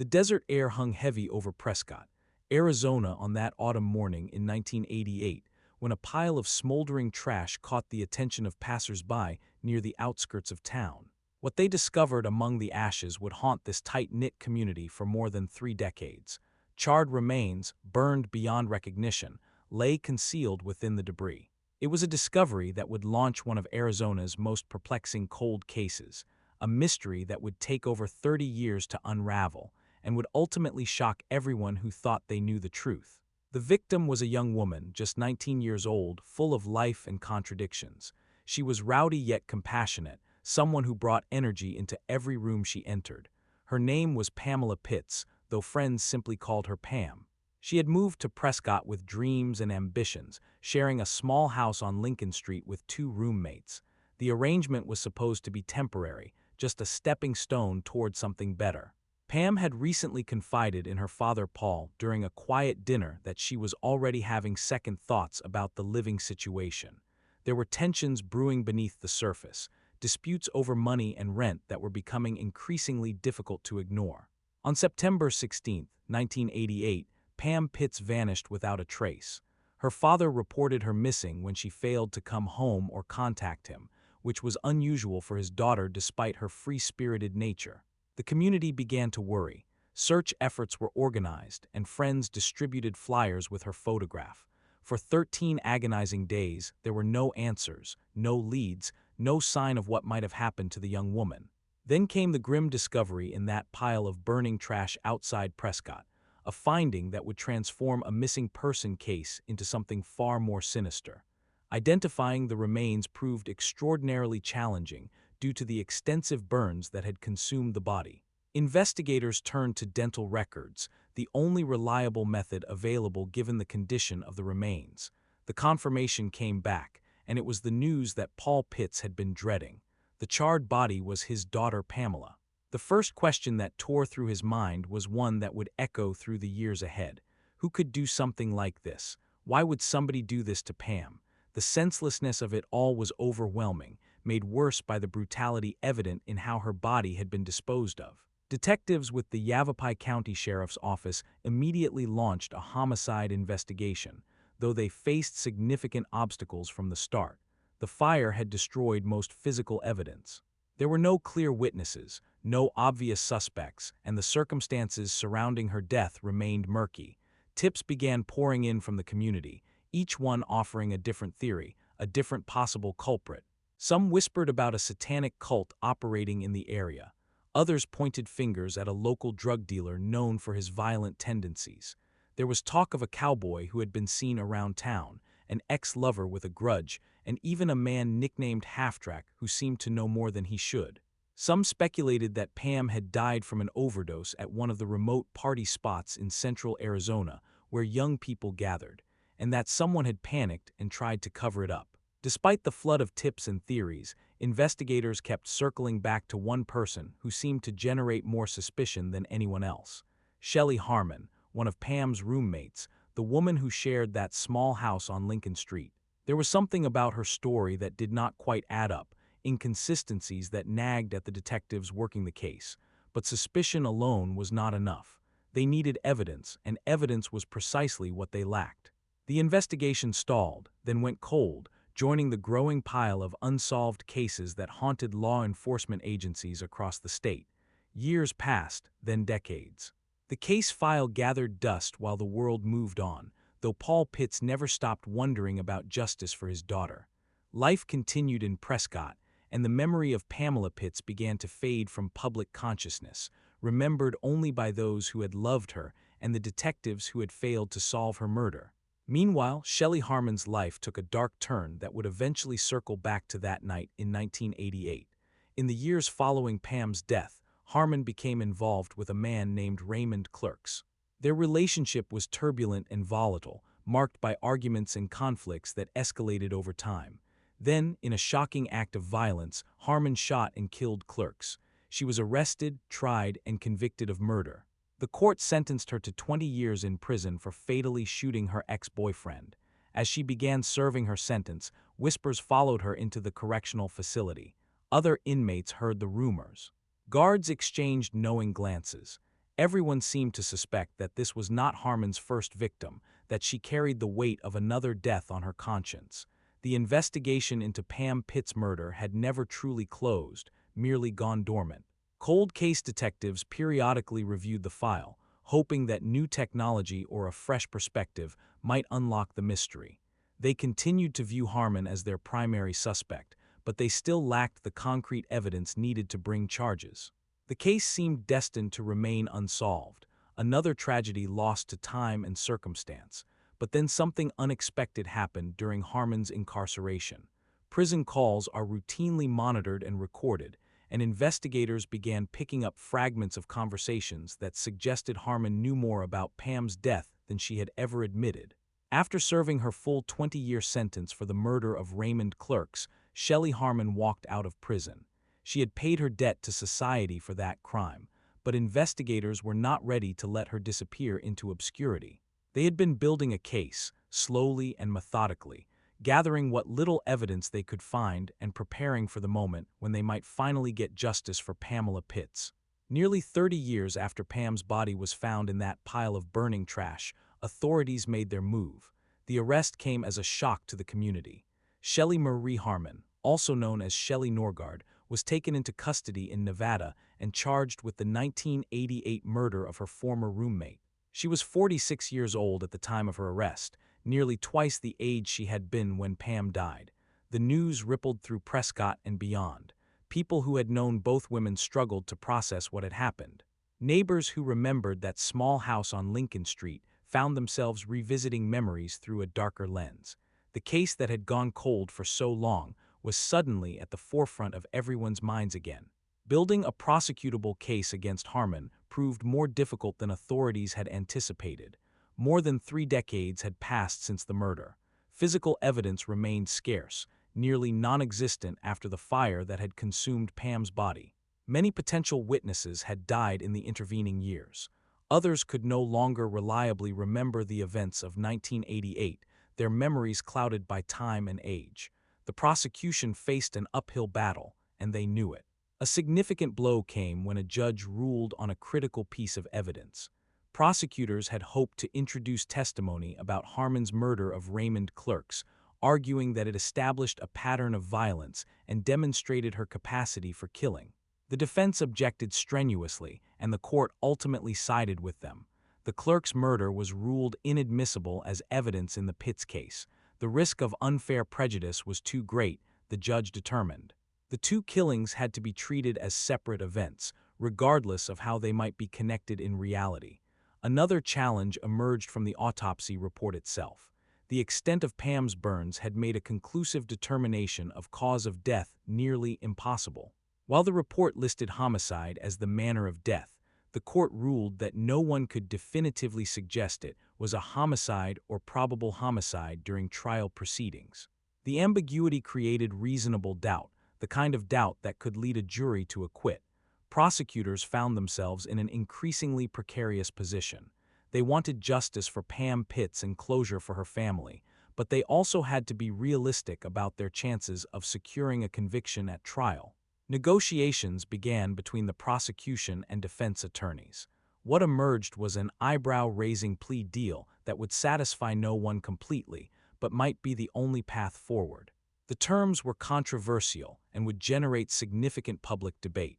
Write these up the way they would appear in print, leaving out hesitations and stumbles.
The desert air hung heavy over Prescott, Arizona on that autumn morning in 1988 when a pile of smoldering trash caught the attention of passers-by near the outskirts of town. What they discovered among the ashes would haunt this tight-knit community for more than 3 decades. Charred remains, burned beyond recognition, lay concealed within the debris. It was a discovery that would launch one of Arizona's most perplexing cold cases, a mystery that would take over 30 years to unravel and would ultimately shock everyone who thought they knew the truth. The victim was a young woman, just 19 years old, full of life and contradictions. She was rowdy yet compassionate, someone who brought energy into every room she entered. Her name was Pamela Pitts, though friends simply called her Pam. She had moved to Prescott with dreams and ambitions, sharing a small house on Lincoln Street with 2 roommates. The arrangement was supposed to be temporary, just a stepping stone toward something better. Pam had recently confided in her father Paul during a quiet dinner that she was already having second thoughts about the living situation. There were tensions brewing beneath the surface, disputes over money and rent that were becoming increasingly difficult to ignore. On September 16, 1988, Pam Pitts vanished without a trace. Her father reported her missing when she failed to come home or contact him, which was unusual for his daughter despite her free-spirited nature. The community began to worry. Search efforts were organized, and friends distributed flyers with her photograph. For 13 agonizing days, there were no answers, no leads, no sign of what might have happened to the young woman. Then came the grim discovery in that pile of burning trash outside Prescott, a finding that would transform a missing person case into something far more sinister. Identifying the remains proved extraordinarily challenging due to the extensive burns that had consumed the body. Investigators turned to dental records, the only reliable method available given the condition of the remains. The confirmation came back, and it was the news that Paul Pitts had been dreading. The charred body was his daughter Pamela. The first question that tore through his mind was one that would echo through the years ahead. Who could do something like this? Why would somebody do this to Pam? The senselessness of it all was overwhelming, made worse by the brutality evident in how her body had been disposed of. Detectives with the Yavapai County Sheriff's Office immediately launched a homicide investigation, though they faced significant obstacles from the start. The fire had destroyed most physical evidence. There were no clear witnesses, no obvious suspects, and the circumstances surrounding her death remained murky. Tips began pouring in from the community, each one offering a different theory, a different possible culprit. Some whispered about a satanic cult operating in the area. Others pointed fingers at a local drug dealer known for his violent tendencies. There was talk of a cowboy who had been seen around town, an ex-lover with a grudge, and even a man nicknamed Half-Track who seemed to know more than he should. Some speculated that Pam had died from an overdose at one of the remote party spots in central Arizona where young people gathered, and that someone had panicked and tried to cover it up. Despite the flood of tips and theories, investigators kept circling back to one person who seemed to generate more suspicion than anyone else. Shelley Harmon, one of Pam's roommates, the woman who shared that small house on Lincoln Street. There was something about her story that did not quite add up, inconsistencies that nagged at the detectives working the case. But suspicion alone was not enough. They needed evidence, and evidence was precisely what they lacked. The investigation stalled, then went cold, joining the growing pile of unsolved cases that haunted law enforcement agencies across the state. Years passed, then decades. The case file gathered dust while the world moved on, though Paul Pitts never stopped wondering about justice for his daughter. Life continued in Prescott, and the memory of Pamela Pitts began to fade from public consciousness, remembered only by those who had loved her and the detectives who had failed to solve her murder. Meanwhile, Shelley Harmon's life took a dark turn that would eventually circle back to that night in 1988. In the years following Pam's death, Harmon became involved with a man named Raymond Clerks. Their relationship was turbulent and volatile, marked by arguments and conflicts that escalated over time. Then, in a shocking act of violence, Harmon shot and killed Clerks. She was arrested, tried, and convicted of murder. The court sentenced her to 20 years in prison for fatally shooting her ex-boyfriend. As she began serving her sentence, whispers followed her into the correctional facility. Other inmates heard the rumors. Guards exchanged knowing glances. Everyone seemed to suspect that this was not Harmon's first victim, that she carried the weight of another death on her conscience. The investigation into Pam Pitt's murder had never truly closed, merely gone dormant. Cold case detectives periodically reviewed the file, hoping that new technology or a fresh perspective might unlock the mystery. They continued to view Harmon as their primary suspect, but they still lacked the concrete evidence needed to bring charges. The case seemed destined to remain unsolved, another tragedy lost to time and circumstance. But then something unexpected happened during Harmon's incarceration. Prison calls are routinely monitored and recorded, and investigators began picking up fragments of conversations that suggested Harmon knew more about Pam's death than she had ever admitted. After serving her full 20-year sentence for the murder of Raymond Clerks, Shelley Harmon walked out of prison. She had paid her debt to society for that crime, but investigators were not ready to let her disappear into obscurity. They had been building a case, slowly and methodically, gathering what little evidence they could find and preparing for the moment when they might finally get justice for Pamela Pitts. Nearly 30 years after Pam's body was found in that pile of burning trash, authorities made their move. The arrest came as a shock to the community. Shelley Marie Harmon, also known as Shelley Norgard, was taken into custody in Nevada and charged with the 1988 murder of her former roommate. She was 46 years old at the time of her arrest, nearly twice the age she had been when Pam died. The news rippled through Prescott and beyond. People who had known both women struggled to process what had happened. Neighbors who remembered that small house on Lincoln Street found themselves revisiting memories through a darker lens. The case that had gone cold for so long was suddenly at the forefront of everyone's minds again. Building a prosecutable case against Harmon proved more difficult than authorities had anticipated. More than 3 decades had passed since the murder. Physical evidence remained scarce, nearly non-existent after the fire that had consumed Pam's body. Many potential witnesses had died in the intervening years. Others could no longer reliably remember the events of 1988, their memories clouded by time and age. The prosecution faced an uphill battle, and they knew it. A significant blow came when a judge ruled on a critical piece of evidence. Prosecutors had hoped to introduce testimony about Harmon's murder of Raymond Clerks, arguing that it established a pattern of violence and demonstrated her capacity for killing. The defense objected strenuously, and the court ultimately sided with them. The Clerks' murder was ruled inadmissible as evidence in the Pitts case. The risk of unfair prejudice was too great, the judge determined. The 2 killings had to be treated as separate events, regardless of how they might be connected in reality. Another challenge emerged from the autopsy report itself. The extent of Pam's burns had made a conclusive determination of cause of death nearly impossible. While the report listed homicide as the manner of death, the court ruled that no one could definitively suggest it was a homicide or probable homicide during trial proceedings. The ambiguity created reasonable doubt, the kind of doubt that could lead a jury to acquit. Prosecutors found themselves in an increasingly precarious position. They wanted justice for Pam Pitts and closure for her family, but they also had to be realistic about their chances of securing a conviction at trial. Negotiations began between the prosecution and defense attorneys. What emerged was an eyebrow-raising plea deal that would satisfy no one completely, but might be the only path forward. The terms were controversial and would generate significant public debate.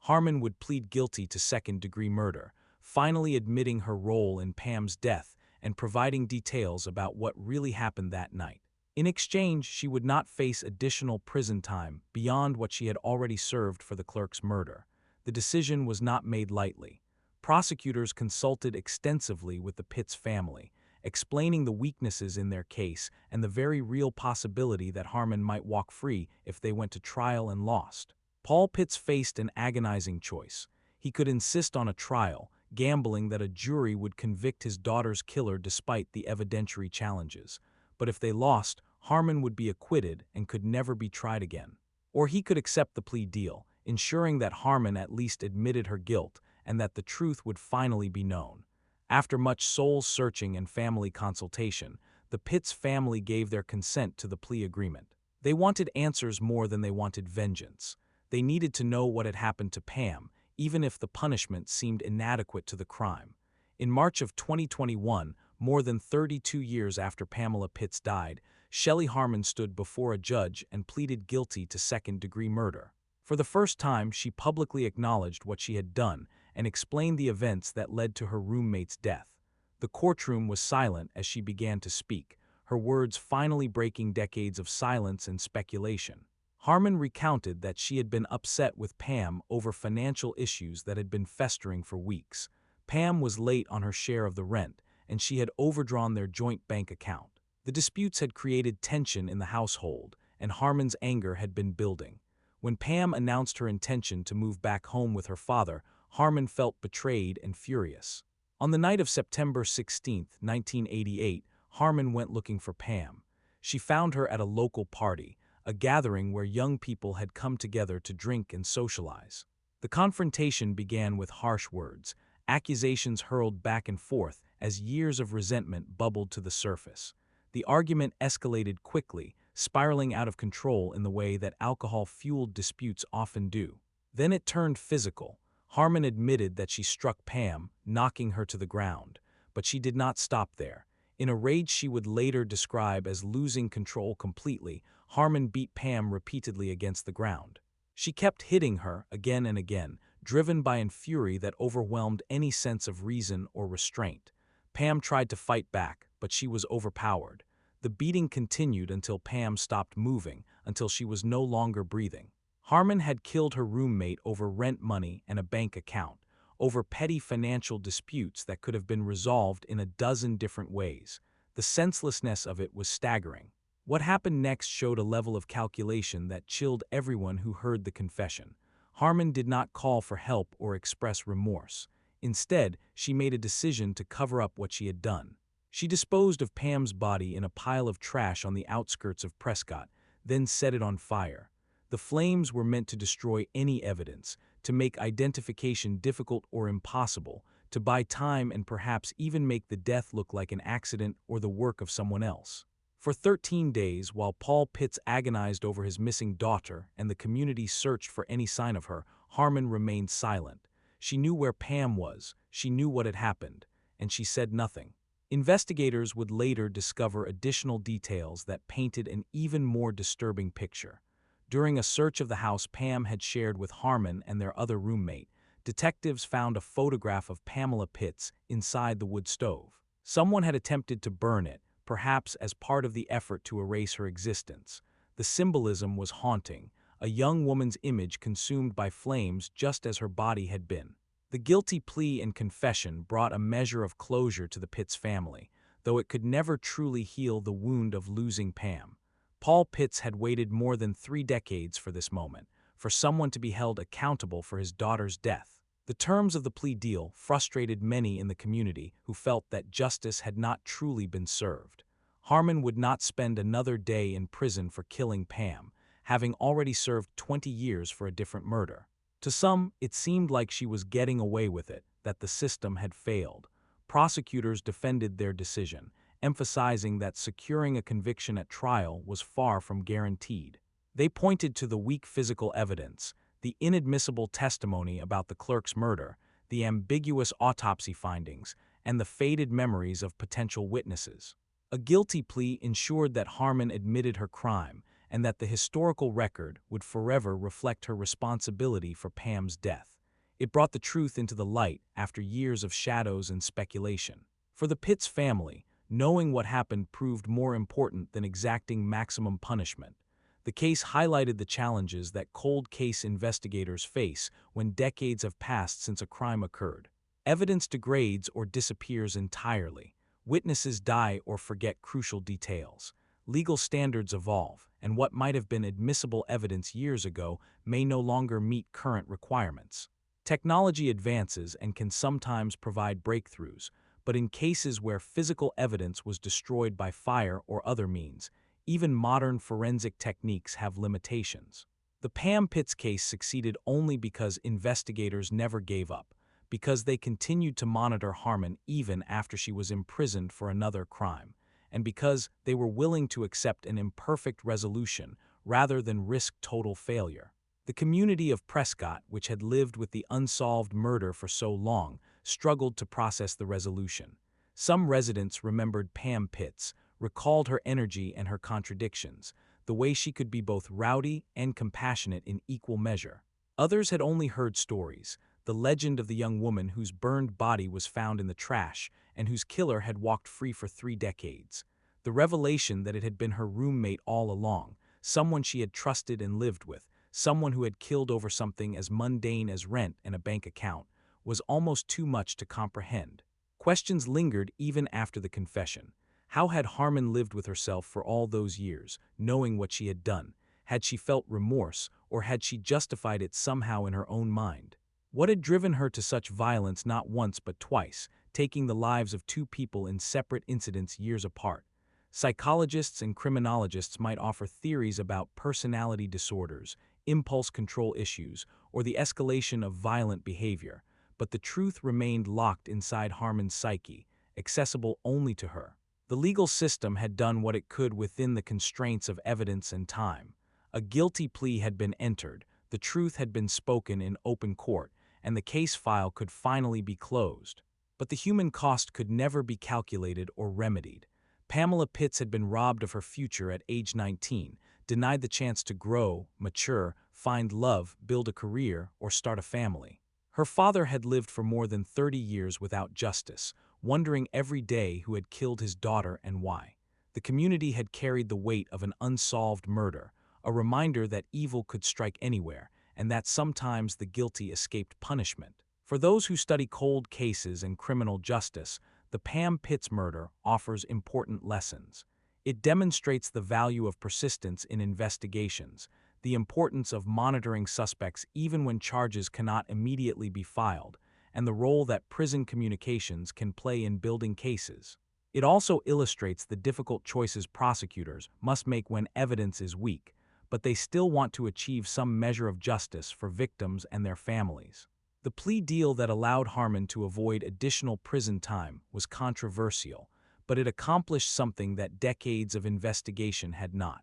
Harmon would plead guilty to second-degree murder, finally admitting her role in Pam's death and providing details about what really happened that night. In exchange, she would not face additional prison time beyond what she had already served for the Clerks' murder. The decision was not made lightly. Prosecutors consulted extensively with the Pitts family, explaining the weaknesses in their case and the very real possibility that Harmon might walk free if they went to trial and lost. Paul Pitts faced an agonizing choice. He could insist on a trial, gambling that a jury would convict his daughter's killer despite the evidentiary challenges. But if they lost, Harmon would be acquitted and could never be tried again. Or he could accept the plea deal, ensuring that Harmon at least admitted her guilt and that the truth would finally be known. After much soul-searching and family consultation, the Pitts family gave their consent to the plea agreement. They wanted answers more than they wanted vengeance. They needed to know what had happened to Pam, even if the punishment seemed inadequate to the crime. In March of 2021, more than 32 years after Pamela Pitts died, Shelley Harmon stood before a judge and pleaded guilty to second-degree murder. For the first time, she publicly acknowledged what she had done and explained the events that led to her roommate's death. The courtroom was silent as she began to speak, her words finally breaking decades of silence and speculation. Harmon recounted that she had been upset with Pam over financial issues that had been festering for weeks. Pam was late on her share of the rent, and she had overdrawn their joint bank account. The disputes had created tension in the household, and Harmon's anger had been building. When Pam announced her intention to move back home with her father, Harmon felt betrayed and furious. On the night of September 16, 1988, Harmon went looking for Pam. She found her at a local party, a gathering where young people had come together to drink and socialize. The confrontation began with harsh words, accusations hurled back and forth as years of resentment bubbled to the surface. The argument escalated quickly, spiraling out of control in the way that alcohol-fueled disputes often do. Then it turned physical. Harmon admitted that she struck Pam, knocking her to the ground. But she did not stop there. In a rage she would later describe as losing control completely, Harmon beat Pam repeatedly against the ground. She kept hitting her again and again, driven by a fury that overwhelmed any sense of reason or restraint. Pam tried to fight back, but she was overpowered. The beating continued until Pam stopped moving, until she was no longer breathing. Harmon had killed her roommate over rent money and a bank account, over petty financial disputes that could have been resolved in a dozen different ways. The senselessness of it was staggering. What happened next showed a level of calculation that chilled everyone who heard the confession. Harmon did not call for help or express remorse. Instead, she made a decision to cover up what she had done. She disposed of Pam's body in a pile of trash on the outskirts of Prescott, then set it on fire. The flames were meant to destroy any evidence, to make identification difficult or impossible, to buy time and perhaps even make the death look like an accident or the work of someone else. For 13 days, while Paul Pitts agonized over his missing daughter and the community searched for any sign of her, Harmon remained silent. She knew where Pam was, she knew what had happened, and she said nothing. Investigators would later discover additional details that painted an even more disturbing picture. During a search of the house Pam had shared with Harmon and their other roommate, detectives found a photograph of Pamela Pitts inside the wood stove. Someone had attempted to burn it, perhaps as part of the effort to erase her existence. The symbolism was haunting, a young woman's image consumed by flames just as her body had been. The guilty plea and confession brought a measure of closure to the Pitts family, though it could never truly heal the wound of losing Pam. Paul Pitts had waited more than 3 decades for this moment, for someone to be held accountable for his daughter's death. The terms of the plea deal frustrated many in the community who felt that justice had not truly been served. Harmon would not spend another day in prison for killing Pam, having already served 20 years for a different murder. To some, it seemed like she was getting away with it, that the system had failed. Prosecutors defended their decision, emphasizing that securing a conviction at trial was far from guaranteed. They pointed to the weak physical evidence, the inadmissible testimony about the clerk's murder, the ambiguous autopsy findings, and the faded memories of potential witnesses. A guilty plea ensured that Harmon admitted her crime and that the historical record would forever reflect her responsibility for Pam's death. It brought the truth into the light after years of shadows and speculation. For the Pitts family, knowing what happened proved more important than exacting maximum punishment. The case highlighted the challenges that cold case investigators face when decades have passed since a crime occurred. Evidence degrades or disappears entirely. Witnesses die or forget crucial details. Legal standards evolve, and what might have been admissible evidence years ago may no longer meet current requirements. Technology advances and can sometimes provide breakthroughs, but in cases where physical evidence was destroyed by fire or other means, even modern forensic techniques have limitations. The Pam Pitts case succeeded only because investigators never gave up, because they continued to monitor Harmon even after she was imprisoned for another crime, and because they were willing to accept an imperfect resolution rather than risk total failure. The community of Prescott, which had lived with the unsolved murder for so long, struggled to process the resolution. Some residents remembered Pam Pitts, recalled her energy and her contradictions, the way she could be both rowdy and compassionate in equal measure. Others had only heard stories, the legend of the young woman whose burned body was found in the trash and whose killer had walked free for 3 decades. The revelation that it had been her roommate all along, someone she had trusted and lived with, someone who had killed over something as mundane as rent and a bank account, was almost too much to comprehend. Questions lingered even after the confession. How had Harmon lived with herself for all those years, knowing what she had done? Had she felt remorse, or had she justified it somehow in her own mind? What had driven her to such violence not once but twice, taking the lives of 2 people in separate incidents years apart? Psychologists and criminologists might offer theories about personality disorders, impulse control issues, or the escalation of violent behavior, but the truth remained locked inside Harmon's psyche, accessible only to her. The legal system had done what it could within the constraints of evidence and time. A guilty plea had been entered, the truth had been spoken in open court, and the case file could finally be closed. But the human cost could never be calculated or remedied. Pamela Pitts had been robbed of her future at age 19, denied the chance to grow, mature, find love, build a career, or start a family. Her father had lived for more than 30 years without justice, wondering every day who had killed his daughter and why. The community had carried the weight of an unsolved murder, a reminder that evil could strike anywhere, and that sometimes the guilty escaped punishment. For those who study cold cases and criminal justice, the Pam Pitts murder offers important lessons. It demonstrates the value of persistence in investigations, the importance of monitoring suspects even when charges cannot immediately be filed, and the role that prison communications can play in building cases. It also illustrates the difficult choices prosecutors must make when evidence is weak, but they still want to achieve some measure of justice for victims and their families. The plea deal that allowed Harmon to avoid additional prison time was controversial, but it accomplished something that decades of investigation had not.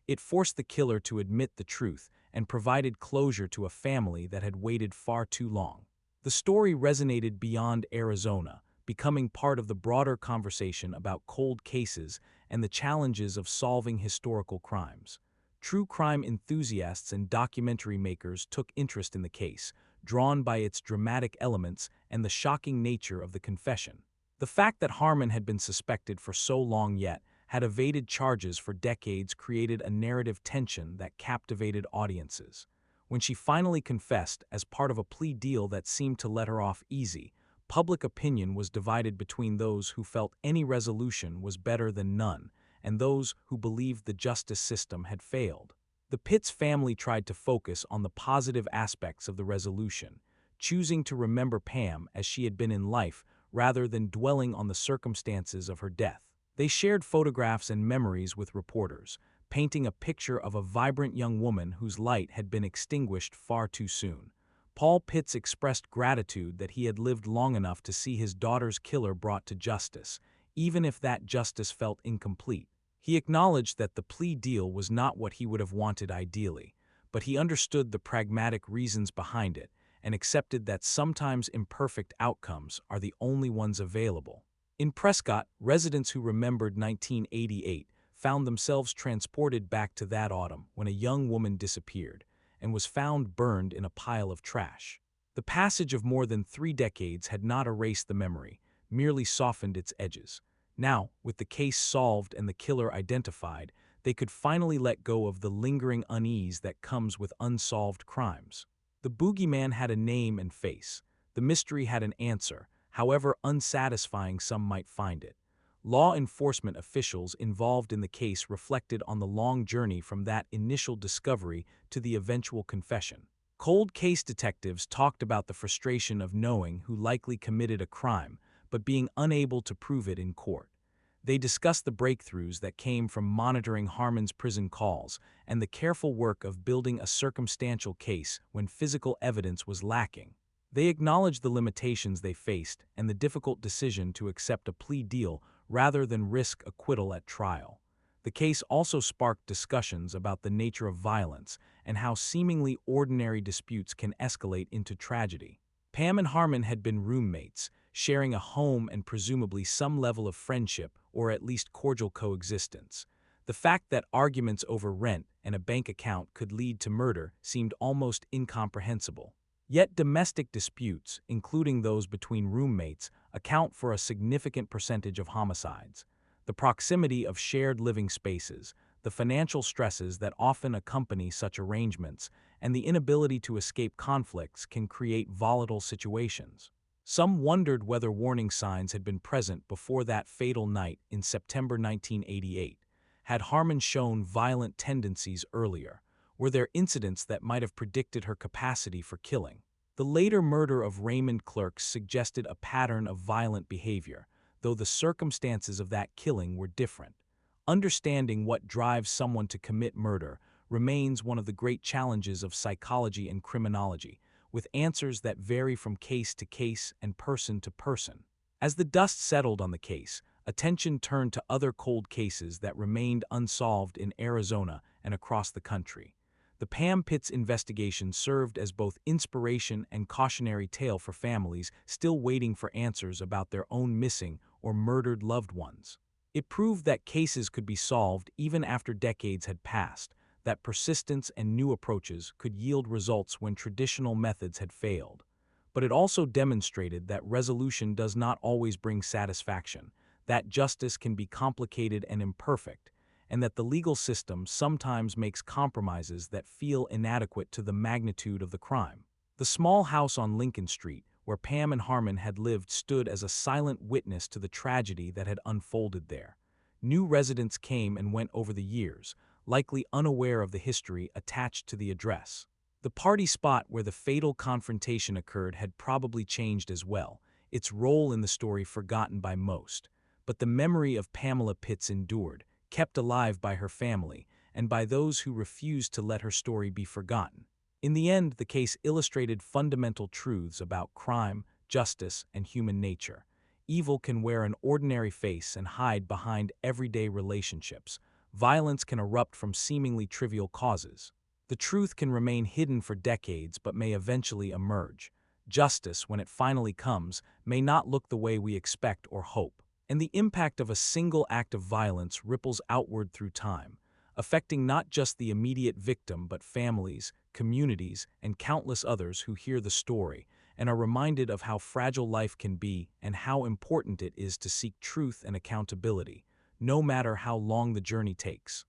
It forced the killer to admit the truth and provided closure to a family that had waited far too long. The story resonated beyond Arizona, becoming part of the broader conversation about cold cases and the challenges of solving historical crimes. True crime enthusiasts and documentary makers took interest in the case, drawn by its dramatic elements and the shocking nature of the confession. The fact that Harmon had been suspected for so long yet had evaded charges for decades created a narrative tension that captivated audiences. When she finally confessed as part of a plea deal that seemed to let her off easy, public opinion was divided between those who felt any resolution was better than none and those who believed the justice system had failed. The Pitts family tried to focus on the positive aspects of the resolution, choosing to remember Pam as she had been in life rather than dwelling on the circumstances of her death. They shared photographs and memories with reporters, painting a picture of a vibrant young woman whose light had been extinguished far too soon. Paul Pitts expressed gratitude that he had lived long enough to see his daughter's killer brought to justice, even if that justice felt incomplete. He acknowledged that the plea deal was not what he would have wanted ideally, but he understood the pragmatic reasons behind it and accepted that sometimes imperfect outcomes are the only ones available. In Prescott, residents who remembered 1988 found themselves transported back to that autumn when a young woman disappeared and was found burned in a pile of trash. The passage of more than 3 decades had not erased the memory, merely softened its edges. Now, with the case solved and the killer identified, they could finally let go of the lingering unease that comes with unsolved crimes. The boogeyman had a name and face. The mystery had an answer, however unsatisfying some might find it. Law enforcement officials involved in the case reflected on the long journey from that initial discovery to the eventual confession. Cold case detectives talked about the frustration of knowing who likely committed a crime, but being unable to prove it in court. They discussed the breakthroughs that came from monitoring Harmon's prison calls and the careful work of building a circumstantial case when physical evidence was lacking. They acknowledged the limitations they faced and the difficult decision to accept a plea deal rather than risk acquittal at trial. The case also sparked discussions about the nature of violence and how seemingly ordinary disputes can escalate into tragedy. Pam and Harmon had been roommates, sharing a home and presumably some level of friendship or at least cordial coexistence. The fact that arguments over rent and a bank account could lead to murder seemed almost incomprehensible. Yet domestic disputes, including those between roommates, account for a significant percentage of homicides. The proximity of shared living spaces, the financial stresses that often accompany such arrangements, and the inability to escape conflicts can create volatile situations. Some wondered whether warning signs had been present before that fatal night in September 1988. Had Harmon shown violent tendencies earlier? Were there incidents that might have predicted her capacity for killing? The later murder of Raymond Clerks suggested a pattern of violent behavior, though the circumstances of that killing were different. Understanding what drives someone to commit murder remains one of the great challenges of psychology and criminology, with answers that vary from case to case and person to person. As the dust settled on the case, attention turned to other cold cases that remained unsolved in Arizona and across the country. The Pam Pitts investigation served as both inspiration and cautionary tale for families still waiting for answers about their own missing or murdered loved ones. It proved that cases could be solved even after decades had passed, that persistence and new approaches could yield results when traditional methods had failed. But it also demonstrated that resolution does not always bring satisfaction, that justice can be complicated and imperfect, and that the legal system sometimes makes compromises that feel inadequate to the magnitude of the crime. The small house on Lincoln Street, where Pam and Harmon had lived, stood as a silent witness to the tragedy that had unfolded there. New residents came and went over the years, likely unaware of the history attached to the address. The party spot where the fatal confrontation occurred had probably changed as well, its role in the story forgotten by most. But the memory of Pamela Pitts endured, kept alive by her family and by those who refused to let her story be forgotten. In the end, the case illustrated fundamental truths about crime, justice, and human nature. Evil can wear an ordinary face and hide behind everyday relationships. Violence can erupt from seemingly trivial causes. The truth can remain hidden for decades but may eventually emerge. Justice, when it finally comes, may not look the way we expect or hope. And the impact of a single act of violence ripples outward through time, affecting not just the immediate victim but families, communities, and countless others who hear the story and are reminded of how fragile life can be and how important it is to seek truth and accountability, no matter how long the journey takes.